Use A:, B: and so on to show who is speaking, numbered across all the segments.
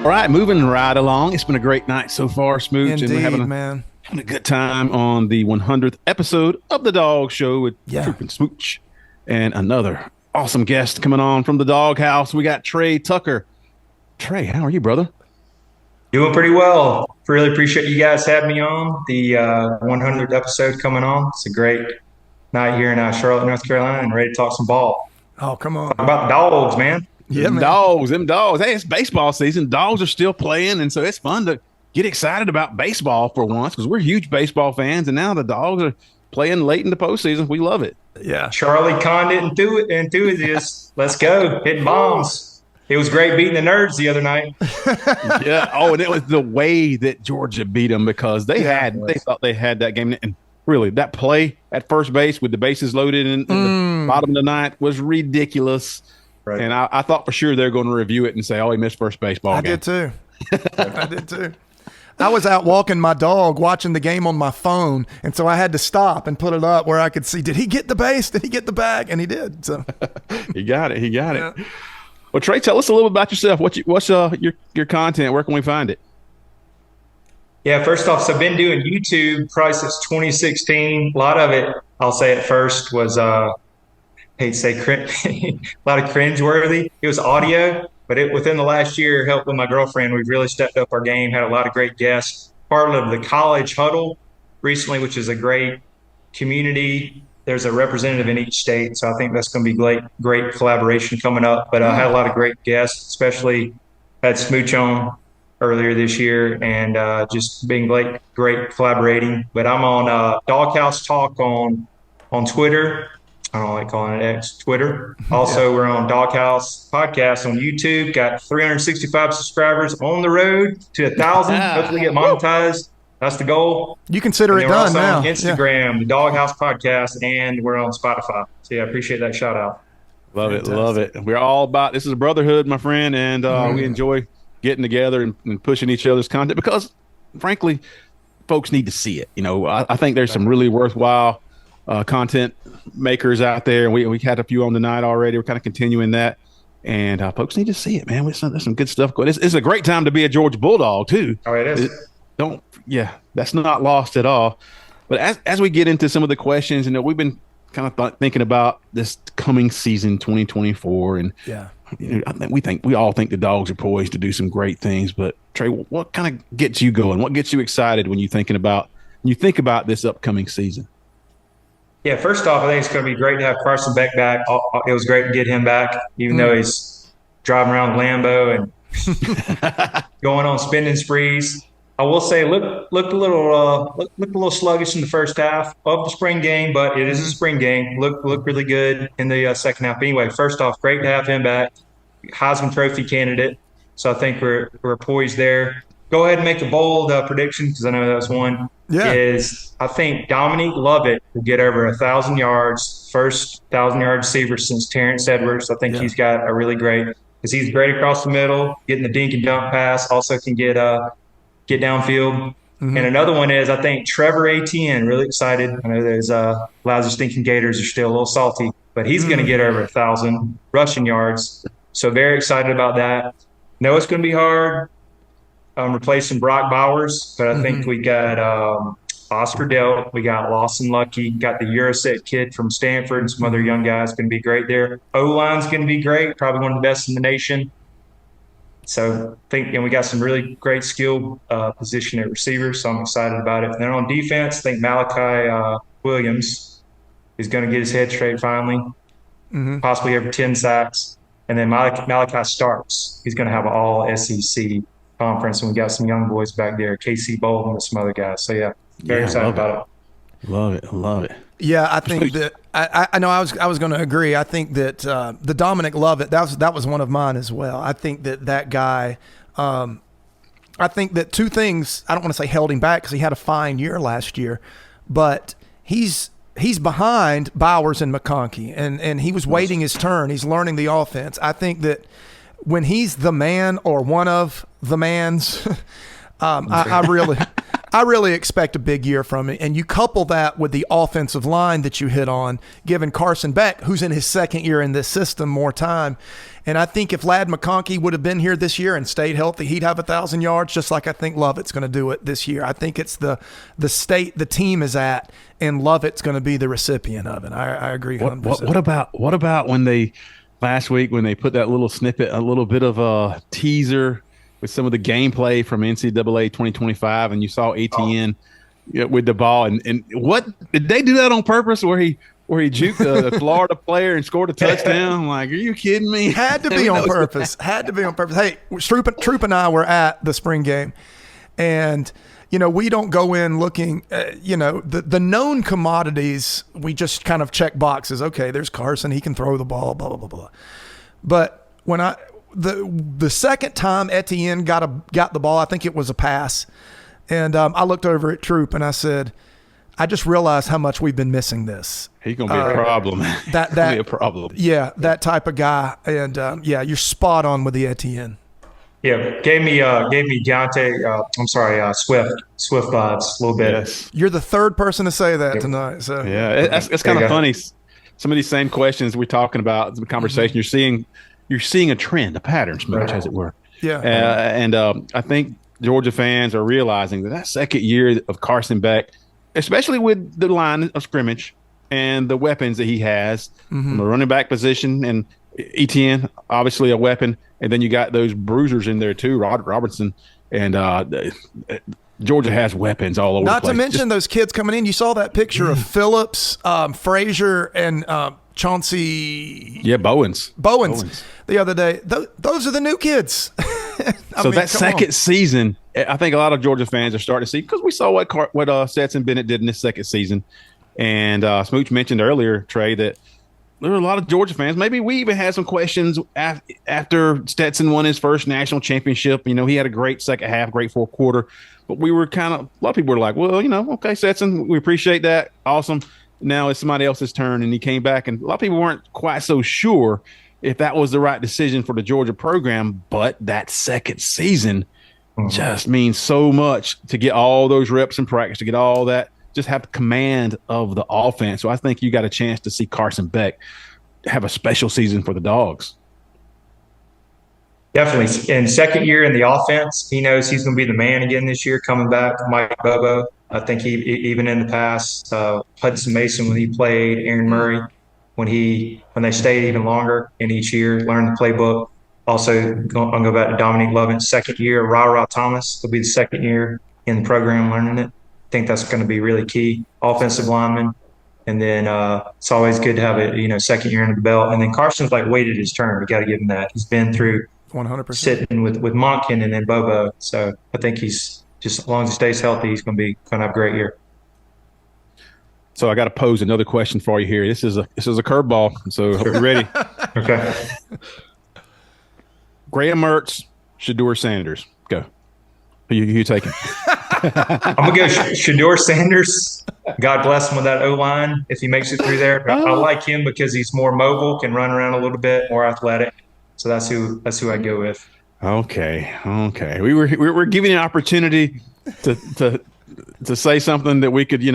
A: All right, moving right along. It's been a great night so far, Smooch.
B: Indeed,
A: and we're having a good time on the 100th episode of the Dawg Show with Troup and Smooch. And another awesome guest coming on from the Dawg House. We got Trey Tucker. Trey, how are you, brother?
C: Doing pretty well. Really appreciate you guys having me on. The 100th episode coming on. It's a great night here in Charlotte, North Carolina, and ready to talk some ball.
B: Oh, come on.
C: Talk about the Dogs, man.
B: Yeah,
A: them dogs. Hey, it's baseball season. Dogs are still playing, and so it's fun to get excited about baseball for once because we're huge baseball fans, and now the Dogs are playing late in the postseason. We love it.
B: Yeah.
C: Charlie Condit enthusiast. Let's go. Hitting bombs. It was great beating the Nerds the other night.
A: Yeah. Oh, and it was the way that Georgia beat them because they thought they had that game. And really, that play at first base with the bases loaded in the bottom of the ninth was ridiculous. Right. And I thought for sure they're going to review it and say, oh, he missed first base ball game.
B: I did too. I was out walking my dog, watching the game on my phone, and so I had to stop and put it up where I could see, did he get the base? Did he get the bag? And he did. So
A: He got it. Well, Trey, tell us a little bit about yourself. What's your content? Where can we find it?
C: Yeah, first off, so I've been doing YouTube probably since 2016. A lot of it, I'll say at first, was hate to say a lot of cringeworthy. It was audio, but within the last year, helped with my girlfriend, we've really stepped up our game, had a lot of great guests. Part of the College Huddle recently, which is a great community. There's a representative in each state, so I think that's going to be great collaboration coming up. But I had a lot of great guests, especially had Smooch on earlier this year, and just being great collaborating. But I'm on Doghouse Talk on Twitter. I don't like calling it X, Twitter. Also, we're on Doghouse Podcast on YouTube. Got 365 subscribers on the road to 1,000. Hopefully get monetized. That's the goal.
B: You consider it done now.
C: On Instagram, the Doghouse Podcast, and we're on Spotify. So yeah, I appreciate that shout out.
A: Love it. We're all about this is a brotherhood, my friend, and we enjoy getting together and pushing each other's content because, frankly, folks need to see it. You know, I think there's some really worthwhile content makers out there, and we had a few on tonight already. We're kind of continuing that, and folks need to see it, man. There's some good stuff going. It's a great time to be a Georgia Bulldog too.
C: Oh, it is.
A: That's not lost at all. But as we get into some of the questions, we've been kind of thinking about this coming season, 2024, and I think we all think the Dogs are poised to do some great things. But Trey, what kind of gets you going? What gets you excited when you think about this upcoming season?
C: Yeah, first off, I think it's going to be great to have Carson Beck back. It was great to get him back, even though he's driving around Lambo and going on spending sprees. I will say, looked a little sluggish in the first half of the spring game, but it is a spring game. Looked really good in the second half. But anyway, first off, great to have him back. Heisman Trophy candidate, so I think we're poised there. Go ahead and make a bold prediction because I know that was one.
B: Yeah.
C: I think Dominique Lovett will get over 1,000 yards, first 1,000-yard receiver since Terrence Edwards. I think he's got a really great because he's great across the middle, getting the dink and dunk pass. Also can get downfield. And another one is I think Trevor Etienne. Really excited. I know there's Lousy Stinking Gators are still a little salty, but he's going to get over 1,000 rushing yards. So very excited about that. Know it's going to be hard. Replacing Brock Bowers, but I think we got Oscar Delt, we got Lawson Lucky, got the Euroset kid from Stanford, and some other young guys going to be great there. O-line's going to be great, probably one of the best in the nation. So I think we got some really great skill position at receivers, so I'm excited about it. And then on defense, I think Malachi Williams is going to get his head straight finally, possibly over 10 sacks. And then Malachi Starks, he's going to have an all-SEC conference, and we got some young boys back there, KC Bolden and some other guys. So yeah, very excited about it.
A: Love it.
B: Yeah, I think that I know I was going to agree. I think that the Dominic Lovett, that was one of mine as well. I think that guy. I think that two things. I don't want to say held him back because he had a fine year last year, but he's behind Bowers and McConkey, and he was waiting his turn. He's learning the offense. I think that when he's the man or one of the mans, I I really expect a big year from it. And you couple that with the offensive line that you hit on, giving Carson Beck, who's in his second year in this system, more time. And I think if Ladd McConkey would have been here this year and stayed healthy, he'd have 1,000 yards, just like I think Lovett's going to do it this year. I think it's the state the team is at, and Lovett's going to be the recipient of it. I agree 100%.
A: What about when they last week when they put that little snippet, a little bit of a teaser with some of the gameplay from NCAA 2025, and you saw ATN with the ball, and what did they do that on purpose? Where he juked a Florida player and scored a touchdown? I'm like, are you kidding me?
B: Had to be on purpose. Had to be on purpose. Hey, Troup and I were at the spring game, and we don't go in looking. The known commodities, we just kind of check boxes. Okay, there's Carson. He can throw the ball. Blah blah blah blah. But when the second time Etienne got the ball, I think it was a pass, and I looked over at Troup and I said, I just realized how much we've been missing this.
A: He's gonna be a problem. That be a problem.
B: Yeah, that type of guy, and you're spot on with the Etienne.
C: Yeah, gave me Swift vibes a little bit.
A: Yes.
B: You're the third person to say that tonight. So
A: yeah, it's kind of funny. Some of these same questions we're talking about, the conversation you're seeing a trend, a pattern, Smooch, as it were.
B: Yeah.
A: And I think Georgia fans are realizing that second year of Carson Beck, especially with the line of scrimmage and the weapons that he has from the running back position, and Etienne, obviously a weapon, and then you got those bruisers in there too, Robertson, and Georgia has weapons all over the place.
B: Not to mention those kids coming in. You saw that picture of Phillips, Frazier, and Chauncey.
A: Yeah, Bowens
B: the other day. Those are the new kids.
A: Second season, I think a lot of Georgia fans are starting to see, because we saw what Stetson Bennett did in this second season. And Smooch mentioned earlier, Trey, that there were a lot of Georgia fans. Maybe we even had some questions after Stetson won his first national championship. He had a great second half, great fourth quarter. But we were a lot of people were like, well, okay, Stetson, we appreciate that. Awesome. Now it's somebody else's turn. And he came back, and a lot of people weren't quite so sure if that was the right decision for the Georgia program. But that second season just means so much to get all those reps in practice, to get all that, just have command of the offense. So I think you got a chance to see Carson Beck have a special season for the Dogs.
C: Definitely. In second year in the offense, he knows he's going to be the man again this year, coming back. Mike Bobo, I think he even in the past, Hudson Mason when he played, Aaron Murray when they stayed even longer in each year, learned the playbook. Also, I'll go back to Dominique Lovett's second year. Ra Thomas will be the second year in the program learning it. I think that's going to be really key. Offensive lineman. And then it's always good to have a second year under the belt. And then Carson's waited his turn. We got to give him that. He's been through
B: 100%
C: sitting with Monken and then Bobo. So I think he's just, as long as he stays healthy, he's going to have a great year.
A: So I got to pose another question for you here. This is a curveball. So hope you're ready.
C: Okay.
A: Graham Mertz, Shedeur Sanders. Go. Who you taking?
C: I'm going to go Shedeur Sanders. God bless him with that O-line if he makes it through there. I like him because he's more mobile, can run around a little bit, more athletic. So that's who I go with.
A: Okay. We were giving an opportunity to say something that we could, we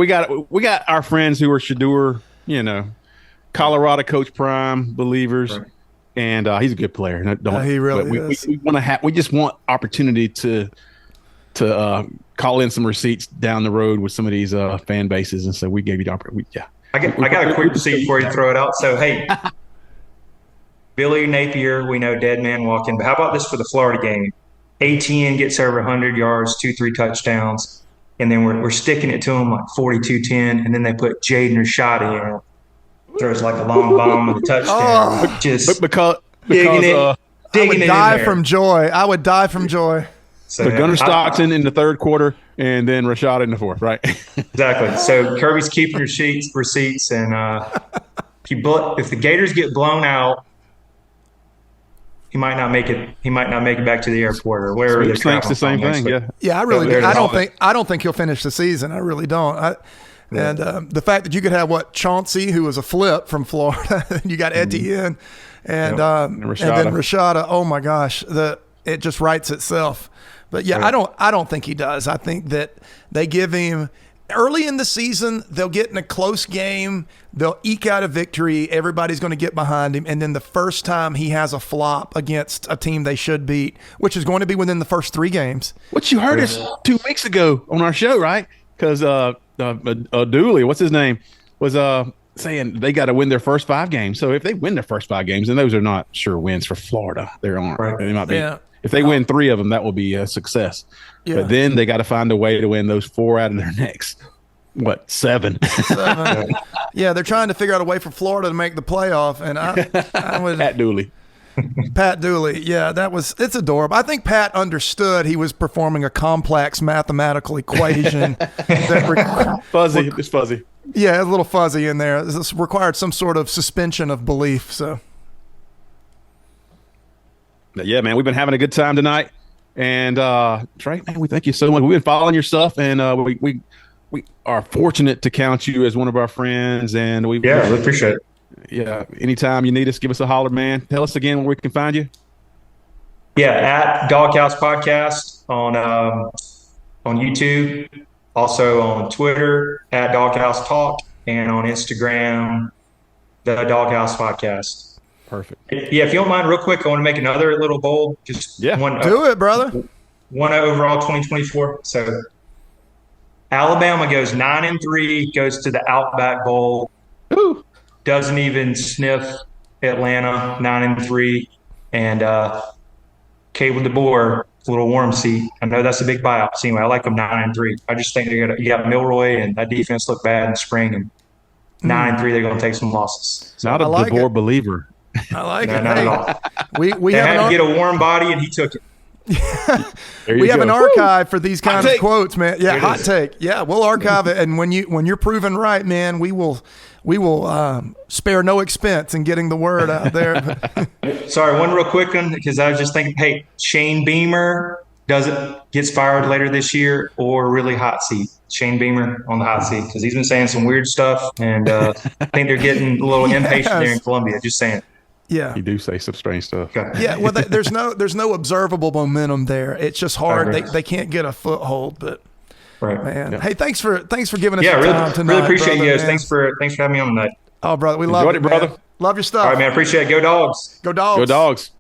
A: got our friends who are Shedeur, Colorado Coach Prime believers. Right. And he's a good player.
B: He really is.
A: We just want opportunity to call in some receipts down the road with some of these fan bases, and so we gave you the opportunity.
C: I got a quick receipt before you throw it out. So hey, Billy Napier, we know dead man walking. But how about this for the Florida game? ATN gets over 100 yards, 2-3 touchdowns, and then we're sticking it to him 42-10, and then they put Jaden Rashadi in. Throws a long bomb with a touchdown.
A: Just because
C: digging it
B: I would die from joy.
A: So Gunnar Stockton in the third quarter, and then Rashad in the fourth, right?
C: Exactly. So Kirby's keeping receipts, and if the Gators get blown out, he might not make it. He might not make it back to the airport or wherever.
A: He thinks the same thing.
B: Yeah. I really do. I don't think he'll finish the season. I really don't. And the fact that you could have Chauncey, who was a flip from Florida, and you got Etienne, and then Rashada. Oh my gosh, it just writes itself. But yeah, I don't think he does. I think that they give him early in the season, they'll get in a close game, they'll eke out a victory, everybody's going to get behind him, and then the first time he has a flop against a team they should beat, which is going to be within the first 3 games.
A: What you heard us 2 weeks ago on our show, right? Because Dooley, what's his name, was saying they got to win their first 5 games. So if they win their first 5 games, and those are not sure wins for Florida, they aren't. Right. They might be. Yeah. If they win 3 of them, that will be a success. Yeah. But then they got to find a way to win those 4 out of their next, 7?
B: 7. Yeah, they're trying to figure out a way for Florida to make the playoff. And I was
A: Pat Dooley.
B: Pat Dooley. Yeah, it's adorable. I think Pat understood he was performing a complex mathematical equation.
A: Fuzzy. It's fuzzy.
B: Yeah, a little fuzzy in there. This required some sort of suspension of belief. So.
A: Yeah, man, we've been having a good time tonight, and Trey, man, we thank you so much. We've been following your stuff, and we are fortunate to count you as one of our friends. And we
C: really appreciate it.
A: Yeah, anytime you need us, give us a holler, man. Tell us again where we can find you.
C: Yeah, at Doghouse Podcast on YouTube, also on Twitter at Doghouse Talk, and on Instagram, the Doghouse Podcast.
A: Perfect.
C: Yeah, if you don't mind, real quick, I want to make another little bold. Just one.
B: Do it, brother.
C: One overall 2024. So Alabama goes 9-3, goes to the Outback Bowl.
A: Ooh.
C: Doesn't even sniff Atlanta, 9-3, and Cable DeBoer, a little warm seat. I know that's a big buyout. So anyway, I like them 9-3. I just think you got Milroy, and that defense looked bad in the spring, and 9-3, they're going to take some losses.
A: So, not a DeBoer believer.
B: I like it.
C: Not at all.
B: We
C: had to get a warm body, and he took it.
B: We have an archive for these kinds of quotes, man. Yeah, hot take. Yeah, we'll archive it, and when you're proven right, man, we will spare no expense in getting the word out there.
C: Sorry, one real quick one, because I was just thinking, hey, Shane Beamer gets fired later this year, or really hot seat. Shane Beamer on the hot seat, because he's been saying some weird stuff, and I think they're getting a little impatient there in Columbia. Just saying.
B: Yeah,
A: you do say some strange stuff.
C: Okay.
B: Yeah, well, there's no observable momentum there. It's just hard. They can't get a foothold. But man, hey, thanks for giving us time tonight.
C: Really appreciate
B: brother,
C: you guys. Thanks for having me on tonight.
B: Oh, brother, we love it,
A: brother.
B: Man. Love your stuff.
C: All right, man. Appreciate it. Go Dogs.
B: Go Dogs.
A: Go Dogs.